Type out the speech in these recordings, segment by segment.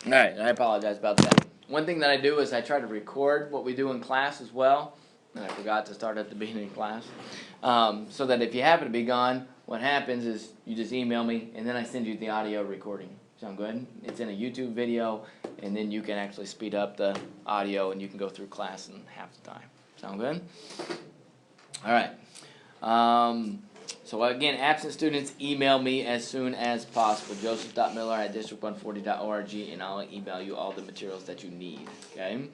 All right, I apologize about that. One thing that I do is I try to record what we do in class as well. And I forgot to start at the beginning of class. So that if you happen to be gone, what happens is you just email me, and then I send you the audio recording. Sound good? It's in a YouTube video, and then you can actually speed up the audio, and you can go through class in half the time. Sound good? All right. So again, absent students, email me as soon as possible. joseph.miller@district140.org, and I'll email you all the materials that you need. Okay.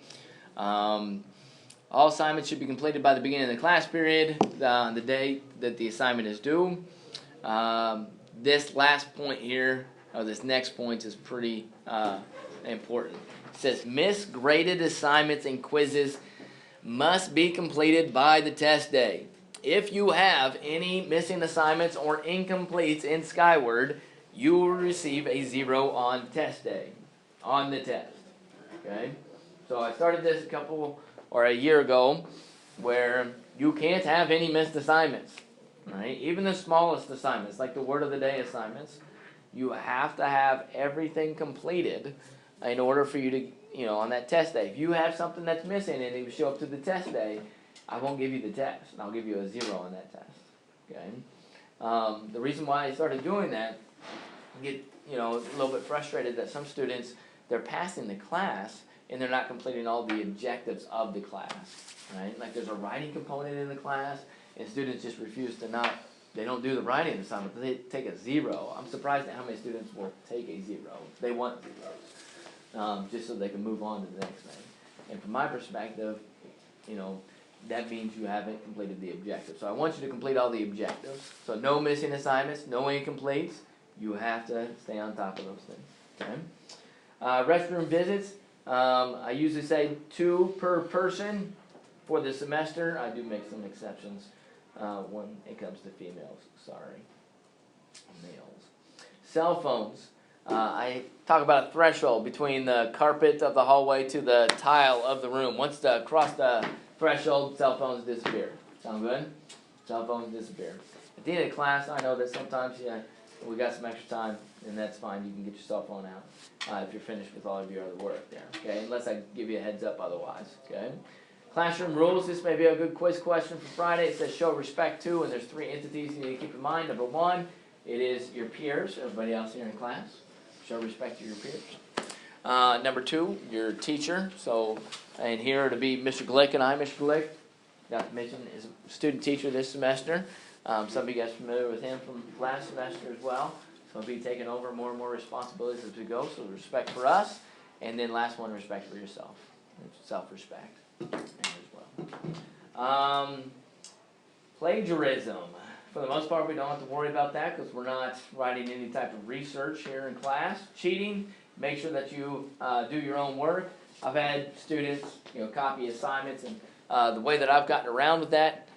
All assignments should be completed by the beginning of the class period, the day that the assignment is due. This last point here, or this next point, is pretty important. It says, misgraded assignments and quizzes must be completed by the test day. If you have any missing assignments or incompletes in Skyward, you will receive a 0 on test day, on the test. Okay? So I started this a year ago, where you can't have any missed assignments. Right? Even the smallest assignments, like the word of the day assignments, you have to have everything completed in order for you to, on that test day. If you have something that's missing and you show up to the test day, I won't give you the test, and I'll give you a 0 on that test. Okay. The reason why I started doing that, I get a little bit frustrated that some students, they're passing the class and they're not completing all the objectives of the class. Right? Like there's a writing component in the class, and students just refuse to they don't do the writing assignment. They take a 0. I'm surprised at how many students will take a 0. They want 0s, just so they can move on to the next thing. And from my perspective, that means you haven't completed the objective. So I want you to complete all the objectives. So no missing assignments, no incompletes. You have to stay on top of those things. Okay. Restroom visits. I usually say 2 per person for the semester. I do make some exceptions when it comes to females. Sorry. Males. Cell phones. I talk about a threshold between the carpet of the hallway to the tile of the room. Once across the threshold, cell phones disappear. Sound good? Cell phones disappear. At the end of class, I know that sometimes, we got some extra time, and that's fine. You can get your cell phone out if you're finished with all of your other work there. Okay, unless I give you a heads up otherwise. Okay. Classroom rules. This may be a good quiz question for Friday. It says show respect to, and there's 3 entities you need to keep in mind. Number 1, it is your peers, everybody else here in class. Show respect to your peers. Number 2, your teacher. So, and here to be Mr. Glick and I. Mr. Glick, got to mention, is a student teacher this semester. Some of you guys are familiar with him from last semester as well. So he'll be taking over more and more responsibilities as we go. So respect for us. And then last one, respect for yourself. Self-respect as well. Plagiarism. For the most part, we don't have to worry about that because we're not writing any type of research here in class. Cheating, make sure that you do your own work. I've had students, copy assignments, and the way that I've gotten around with that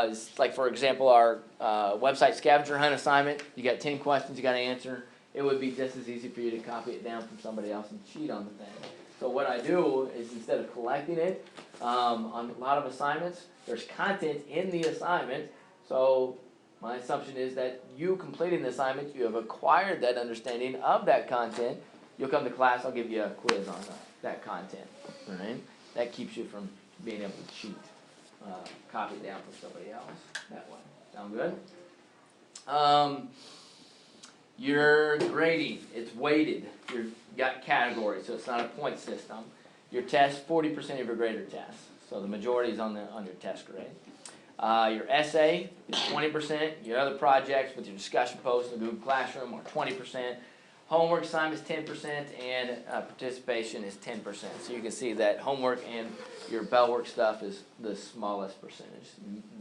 is, like, for example, our website scavenger hunt assignment. You got 10 questions you got to answer. It would be just as easy for you to copy it down from somebody else and cheat on the thing. So what I do is, instead of collecting it on a lot of assignments, there's content in the assignment. So my assumption is that you completing the assignment, you have acquired that understanding of that content. You'll come to class, I'll give you a quiz on that content. Right? That keeps you from being able to cheat. Copy it down from somebody else that way. Sound good? Your grading, it's weighted. You've got categories, so it's not a point system. Your test, 40% of your grade are tests. So the majority is on your test grade. Your essay is 20%. Your other projects with your discussion posts in the Google Classroom are 20%. Homework assignment is 10%, and participation is 10%. So you can see that homework and your bell work stuff is the smallest percentage.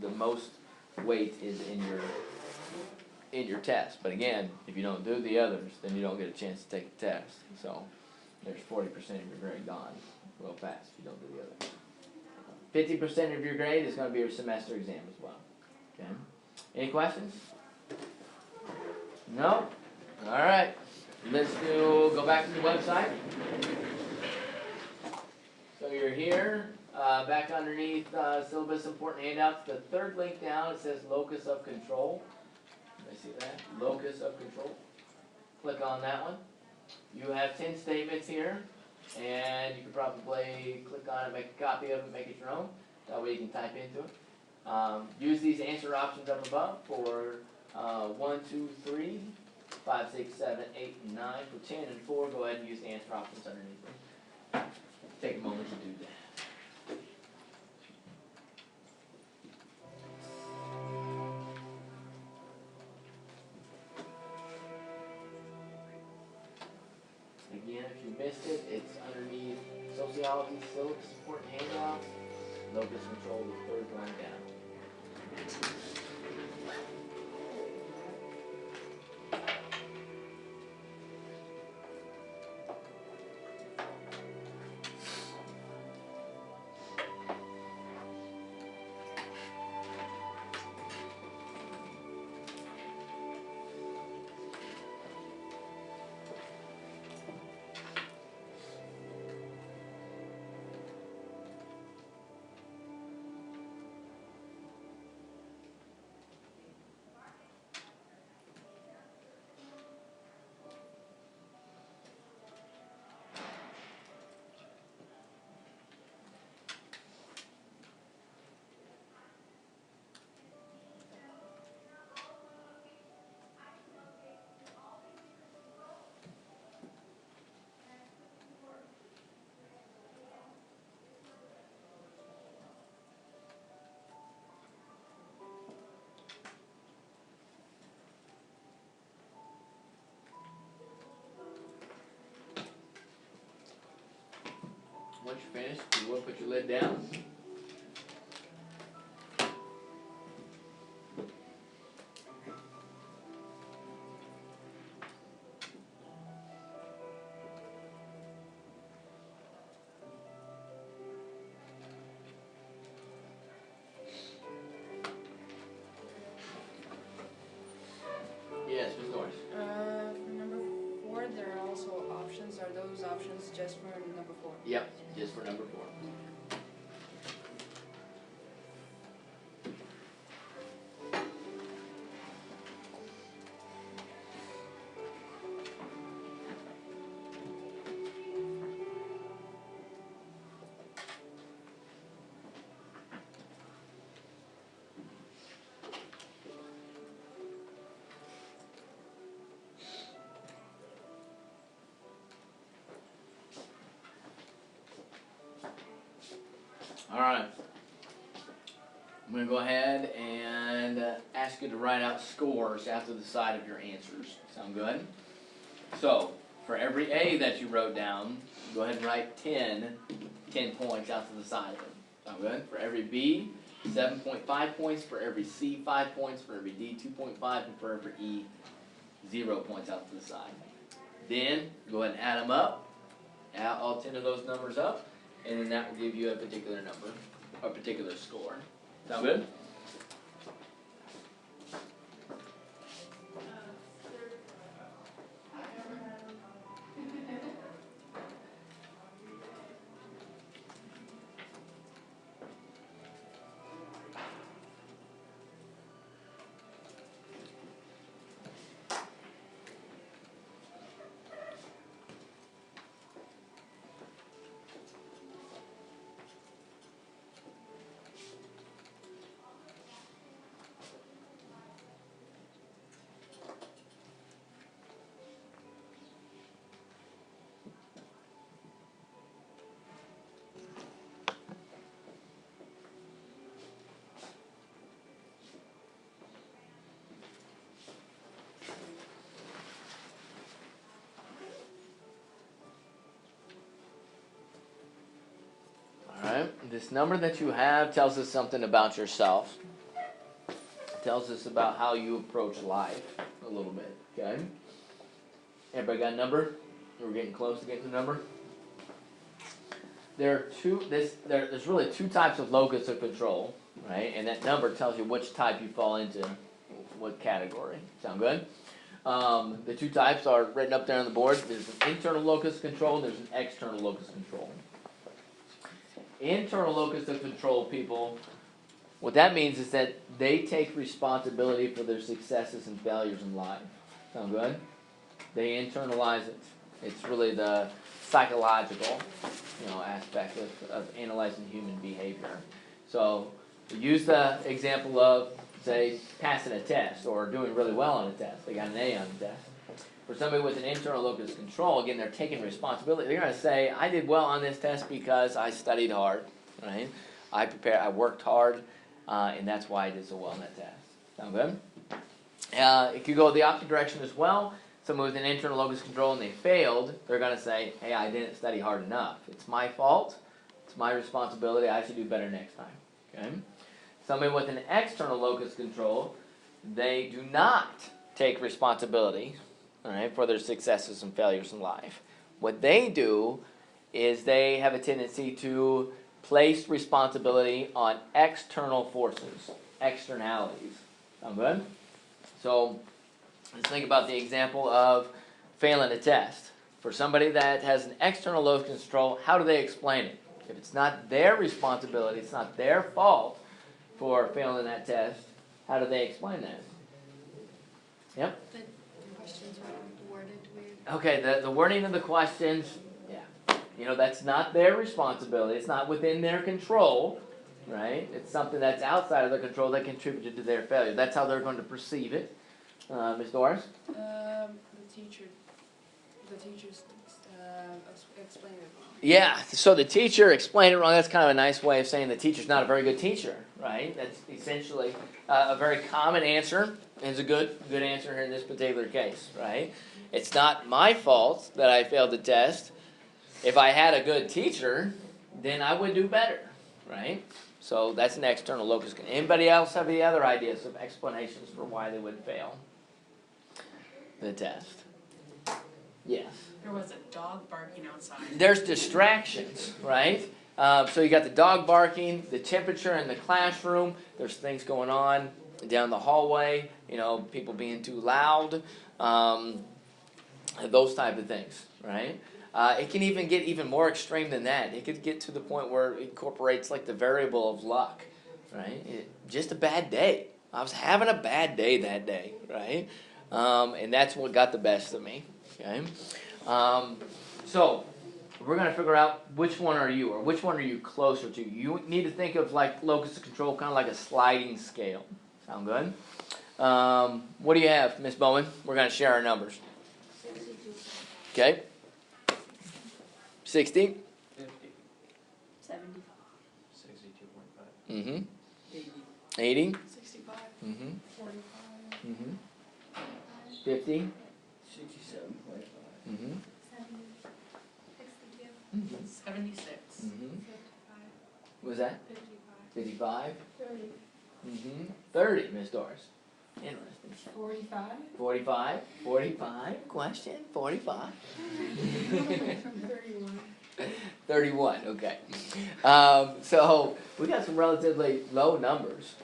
The most weight is in your test. But again, if you don't do the others, then you don't get a chance to take the test. So there's 40% of your grade gone real fast if you don't do the others. 50% of your grade is going to be your semester exam as well. Okay. Any questions? No? All right. Let's go back to the website. So you're here, back underneath syllabus important handouts. The third link down, it says locus of control. Did I see that? Locus of control. Click on that one. You have 10 statements here, and you can probably click on it, make a copy of it, make it your own. That way you can type into it. Use these answer options up above for 1, 2, 3, 5, 6, 7, 8, and 9. For 10 and 4, go ahead and use the answer options underneath them. Take a moment to do that. Again, if you missed it, it's underneath Sociology Syllabus Support Handout. Locus control, the third one down. Once you're finished, you will put your lid down. Yes, Ms. Norris. For number 4, there are also options. Are those options just for number 4? Yep, just for number 4. Alright, I'm going to go ahead and ask you to write out scores after the side of your answers. Sound good? So, for every A that you wrote down, go ahead and write 10 points out to the side of it. Sound good? For every B, 7.5 points. For every C, 5 points. For every D, 2.5. And for every E, 0 points out to the side. Then, go ahead and add them up. Add all 10 of those numbers up. And then that will give you a particular number, a particular score. Sound good? Alright, this number that you have tells us something about yourself. It tells us about how you approach life a little bit, okay? Everybody got a number? We're getting close to getting the number. There's really two types of locus of control, right? And that number tells you which type you fall into, what category. Sound good? The two types are written up there on the board. There's an internal locus of control, and there's an external locus of control. Internal locus of control people, what that means is that they take responsibility for their successes and failures in life. Sound good? They internalize it. It's really the psychological, aspect of analyzing human behavior. So use the example of, say, passing a test or doing really well on a test. They got an A on the test. For somebody with an internal locus of control, again, they're taking responsibility. They're going to say, I did well on this test because I studied hard, right? I worked hard, and that's why I did so well on that test. Sound good? It could go the opposite direction as well. Someone with an internal locus of control and they failed, they're going to say, hey, I didn't study hard enough. It's my fault. It's my responsibility. I should do better next time. Okay? Somebody with an external locus of control, they do not take responsibility, all right, for their successes and failures in life. What they do is they have a tendency to place responsibility on external forces, externalities. Sound good? So let's think about the example of failing a test. For somebody that has an external locus of control, how do they explain it? If it's not their responsibility, it's not their fault for failing that test, how do they explain that? Yep? The questions were worded weird. Okay, the wording of the questions, that's not their responsibility. It's not within their control, right? It's something that's outside of their control that contributed to their failure. That's how they're going to perceive it. Ms. Doris? The teachers explained it wrong. Yeah, so the teacher explained it wrong. That's kind of a nice way of saying the teacher's not a very good teacher, right? That's essentially a very common answer. It's a good answer here in this particular case, right? It's not my fault that I failed the test. If I had a good teacher, then I would do better, right? So that's an external locus. Anybody else have any other ideas of explanations for why they would fail the test? Yes. There was a dog barking outside. There's distractions, right? So you got the dog barking, the temperature in the classroom. There's things going on down the hallway. People being too loud. Those type of things, right? It can even get even more extreme than that. It could get to the point where it incorporates like the variable of luck, right? Just a bad day. I was having a bad day that day, right? And that's what got the best of me. Okay. So we're going to figure out which one are you, or which one are you closer to. You need to think of like locus of control, kind of like a sliding scale. Sound good? What do you have, Miss Bowman? We're going to share our numbers. 62. Okay. 60. 50. 75. 62.5. Mm-hmm. 80. 80. 65. Mm-hmm. 45. Mm-hmm. 50. 67.5. Mm-hmm. 62. 76. Mm-hmm. 55. What was that? 55. 55. 30. Mm-hmm. 30, Miss Doris. Interesting. 45? 45. 45. Question. 45. 31. 31. Okay. So we got some relatively low numbers.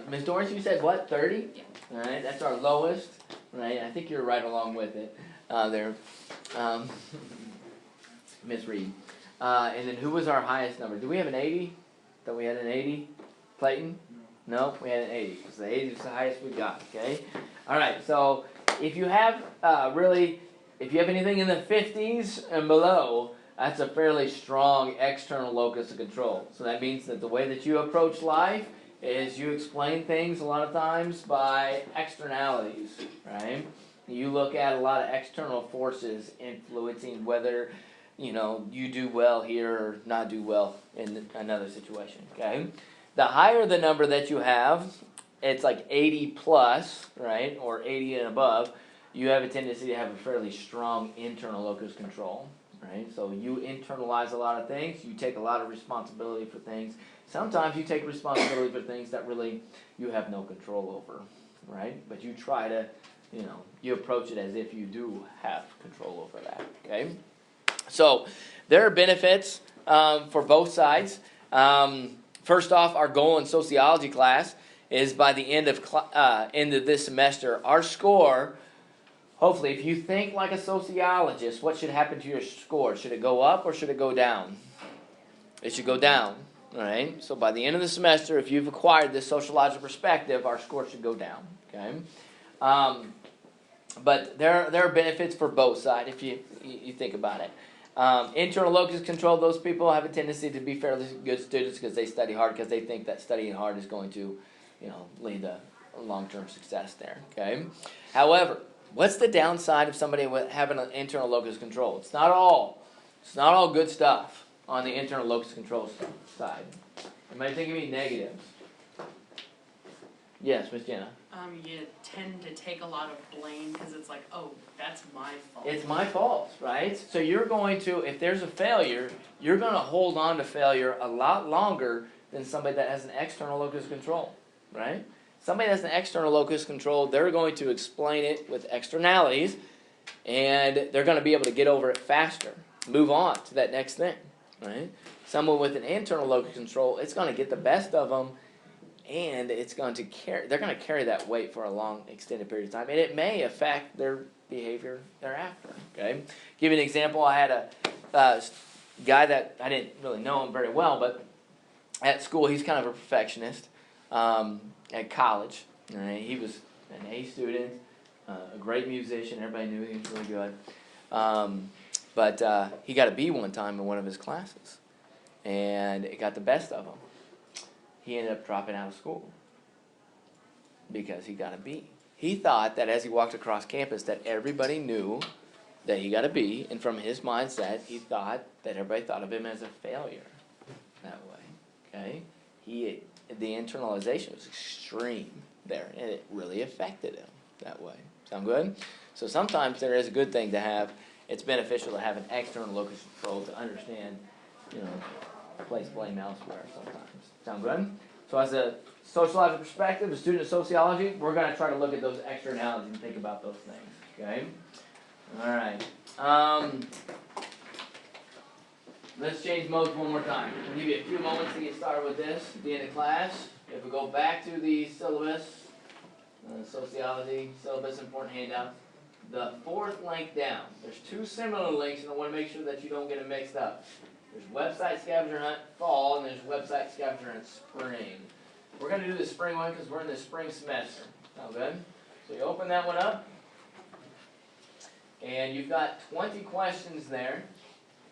Miss Doris, you said what? 30? Yeah. All right. That's our lowest. Right. I think you're right along with it. There. Miss Reed. And then who was our highest number? Do we have an 80? Thought we had an 80? Clayton? No, we had an 80. So the 80 is the highest we got, okay? All right, so if you have if you have anything in the 50s and below, that's a fairly strong external locus of control. So that means that the way that you approach life is you explain things a lot of times by externalities, right? You look at a lot of external forces influencing whether you do well here or not do well in another situation, okay? The higher the number that you have, it's like 80 plus, right, or 80 and above, you have a tendency to have a fairly strong internal locus control, right? So you internalize a lot of things, you take a lot of responsibility for things. Sometimes you take responsibility for things that really you have no control over, right? But you try to, you approach it as if you do have control over that, okay? So there are benefits for both sides. First off, our goal in sociology class is by the end of this semester, our score, hopefully, if you think like a sociologist, what should happen to your score? Should it go up or should it go down? It should go down, all right? So by the end of the semester, if you've acquired this sociological perspective, our score should go down, okay? But there are benefits for both sides if you think about it. Internal locus control, those people have a tendency to be fairly good students because they study hard, because they think that studying hard is going to, lead to long-term success there, okay? However, what's the downside of somebody having an internal locus control? It's not all good stuff on the internal locus control side. You might think of any negatives. Yes, Miss Jenna. You tend to take a lot of blame because it's like, oh, that's my fault. It's my fault, right? So you're going to, if there's a failure, you're going to hold on to failure a lot longer than somebody that has an external locus control, right? Somebody that has an external locus control, they're going to explain it with externalities, and they're going to be able to get over it faster, move on to that next thing, right? Someone with an internal locus control, it's going to get the best of them, and they're going to carry that weight for a long, extended period of time, and it may affect their behavior thereafter, okay? Give you an example. I had a guy that I didn't really know him very well, but at school he's kind of a perfectionist. At college, right? He was an A student, a great musician. Everybody knew he was really good. But he got a B one time in one of his classes, and it got the best of him. He ended up dropping out of school because he got a B. He thought that as he walked across campus that everybody knew that he got a B, and from his mindset, he thought that everybody thought of him as a failure that way, okay? The internalization was extreme there, and it really affected him that way. Sound good? So sometimes there is a good thing to have. It's beneficial to have an external locus control to understand, place blame elsewhere sometimes. Sound good? So as a sociological perspective, a student of sociology, we're going to try to look at those externalities and think about those things. Okay? All right. Let's change modes one more time. I'll give you a few moments to get started with this at the end of class. If we go back to the syllabus, Sociology Syllabus, important handout, the fourth link down, there's two similar links, and I want to make sure that you don't get them mixed up. There's website scavenger hunt fall, and there's website scavenger hunt spring. We're going to do the spring one because we're in the spring semester. Sound good? So you open that one up, and you've got 20 questions there,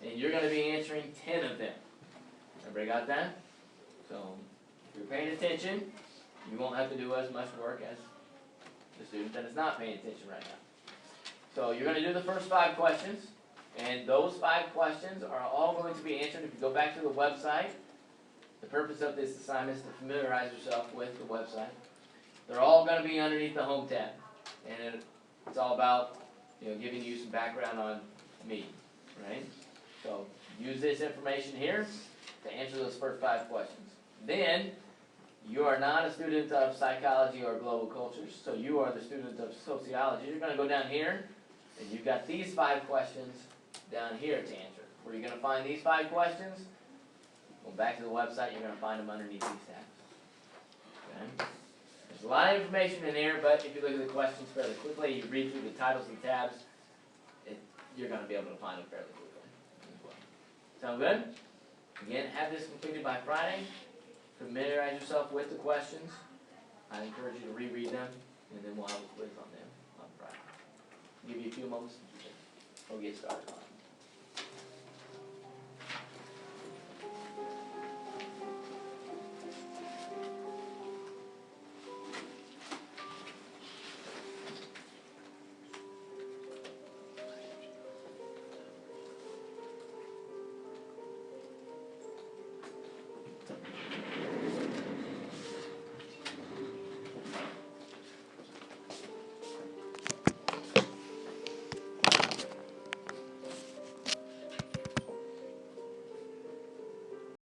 and you're going to be answering 10 of them. Everybody got that? So if you're paying attention, you won't have to do as much work as the student that is not paying attention right now. So you're going to do the first 5 questions, and those 5 questions are all going to be answered. If you go back to the website, the purpose of this assignment is to familiarize yourself with the website. They're all going to be underneath the home tab, and it's all about giving you some background on me, right? So use this information here to answer those first 5 questions. Then you are not a student of psychology or global cultures, so you are the student of sociology. You're going to go down here, and you've got these 5 questions down here to answer. Where you're going to find these 5 questions, go back to the website, you're going to find them underneath these tabs. Okay? There's a lot of information in here, but if you look at the questions fairly quickly, you read through the titles and tabs, you're going to be able to find them fairly quickly as well. Sound good? Again, have this completed by Friday. Familiarize yourself with the questions. I encourage you to reread them, and then we'll have a quiz on them on Friday. Give you a few moments, we'll get started on it.